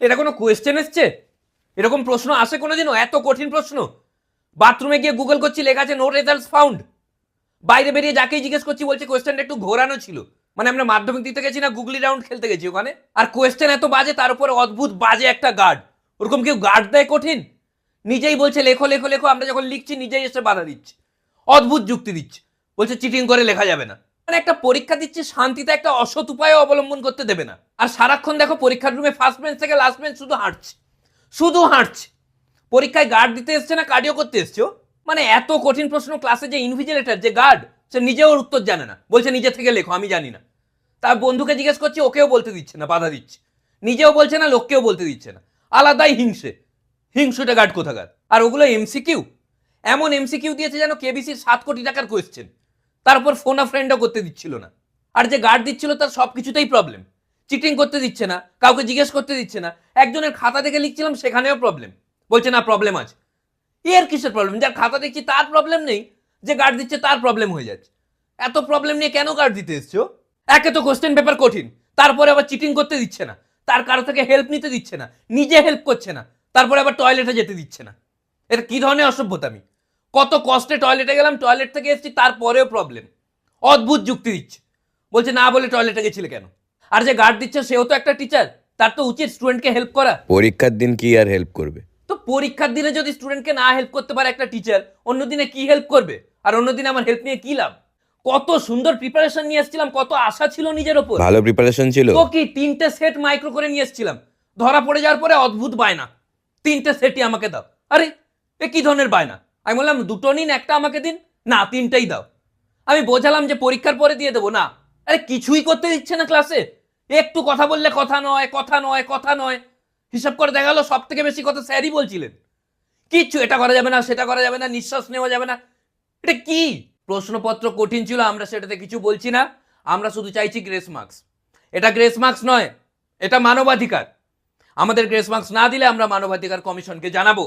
এটা কোনো কোয়েশ্চেন এসছে? এরকম প্রশ্ন আসে কোনোদিনও? এত কঠিন প্রশ্ন? বাথরুমে গিয়ে গুগল করছি, লেখা আছে নো রেজাল্টস ফাউন্ড। বাইরে বেরিয়ে যাকেই জিজ্ঞেস করছি বলছে কোয়েশ্চেনটা একটু ঘোরানো ছিল। মানে আমরা মাধ্যমিক দিতে গেছি না গুগলি রাউন্ড খেলতে গেছি ওখানে? আর কোয়েশ্চেন এত বাজে, তার উপরে অদ্ভুত বাজে একটা গার্ড। ওরকম কেউ গার্ড দেয় কঠিন? নিজেই বলছে লেখো লেখো লেখো, আমরা যখন লিখছি নিজেই এসে বাধা দিচ্ছে, অদ্ভুত যুক্তি দিচ্ছে, বলছে চিটিং করে লেখা যাবে না। মানে একটা পরীক্ষা দিচ্ছে শান্তিতে, একটা অসৎ উপায় অবলম্বন করতে দেবে না। আর সারাক্ষণ দেখো পরীক্ষার রুমে ফার্স্ট বেঞ্চ থেকে লাস্ট বেঞ্চ শুধু হাঁটছে, শুধু হাঁটছে। পরীক্ষায় গার্ড দিতে এসছে না কার্ডিও করতে এসছো? মানে এত কঠিন প্রশ্ন, ক্লাসে যে ইনভিজিলেটর, যে গার্ড, সে নিজেও উত্তর জানে না, বলছে নিজে থেকে লেখো, আমি জানি না। তার বন্ধুকে জিজ্ঞেস করছি, ওকেও বলতে দিচ্ছে না, বাধা দিচ্ছে। নিজেও বলছে না, লোককেও বলতে দিচ্ছে না। আলাদাই হিংসে, হিংসুটে গার্ড কোথাকার। আর ওগুলো এমসিকিউ, এমন এমসিকিউ দিয়েছে যেন কেবিসির 7 কোটি টাকার কোয়েশ্চেন। তারপর ফোন আ ফ্রেন্ডও করতে দিচ্ছিল না। আর যে গার্ড দিচ্ছিল তার সব কিছুতেই প্রবলেম। চিটিং করতে দিচ্ছে না, কাউকে জিজ্ঞেস করতে দিচ্ছে না। একজনের খাতা দেখে লিখছিলাম, সেখানেও প্রবলেম, বলছে না প্রবলেম আছে। এর কিসের প্রবলেম? যার খাতা দেখছি তার প্রবলেম নেই, যে গার্ড দিচ্ছে তার প্রবলেম হয়ে যাচ্ছে। এত প্রবলেম নিয়ে কেন গার্ড দিতে এসছো? একে তো কোশ্চেন পেপার কঠিন, তারপরে আবার চিটিং করতে দিচ্ছে না, তার কারো থেকে হেল্প নিতে দিচ্ছে না, নিজে হেল্প করছে না, তারপরে আবার টয়লেটে যেতে দিচ্ছে না। এটা কি ধরনের অসভ্যতামি? কত কষ্টে টয়লেটে গেলাম, টয়লেট থেকে এসেছি, তারপরেও প্রবলেম। অদ্ভুত যুক্তি দিচ্ছে, বলছে না বলে টয়লেটে গেছিলে কেন? আর যে গার্ড দিচ্ছে সেও তো একটা টিচার, তার তো উচিত স্টুডেন্টকে হেল্প করা। পরীক্ষার দিন কি আর হেল্প করবে? তো পরীক্ষার দিনে যদি স্টুডেন্টকে না হেল্প করতে পারে একটা টিচার, অন্য দিনে কি হেল্প করবে? আর অন্য দিনে আমার হেল্প নিয়ে কি লাভ? কত সুন্দর প্রিপারেশন নিয়ে এসেছিলাম, কত আশা ছিল নিজের ওপর। ভালো প্রিপারেশন ছিল? তো কি 3টে সেট মাইক্রো করে নিয়ে এসেছিলাম, ধরা পড়ে যাওয়ার পরে অদ্ভুত বায়না, 3টে সেটই আমাকে দাও। আরে এ কি ধরনের বায়না? আমি বললাম দুটো নিন, একটা আমাকে দিন। না, 3টেই দাও। আমি বোঝালাম যে পরীক্ষার পরে দিয়ে দেবো, না। আরে কিছুই করতে দিচ্ছে না ক্লাসে। একটু কথা বললে কথা নয়, কথা নয়, কথা নয়। হিসাব করে দেখা গেলো সব থেকে বেশি কথা স্যারই বলছিলেন। কিচ্ছু, এটা করা যাবে না, সেটা করা যাবে না, নিঃশ্বাস নেওয়া যাবে না। এটা কি? প্রশ্নপত্র কঠিন ছিল, আমরা সেটাতে কিছু বলছি না। আমরা শুধু চাইছি গ্রেস মার্কস। এটা গ্রেস মার্কস নয়, এটা মানবাধিকার। আমাদের গ্রেস মার্কস না দিলে আমরা মানবাধিকার কমিশনকে জানাবো।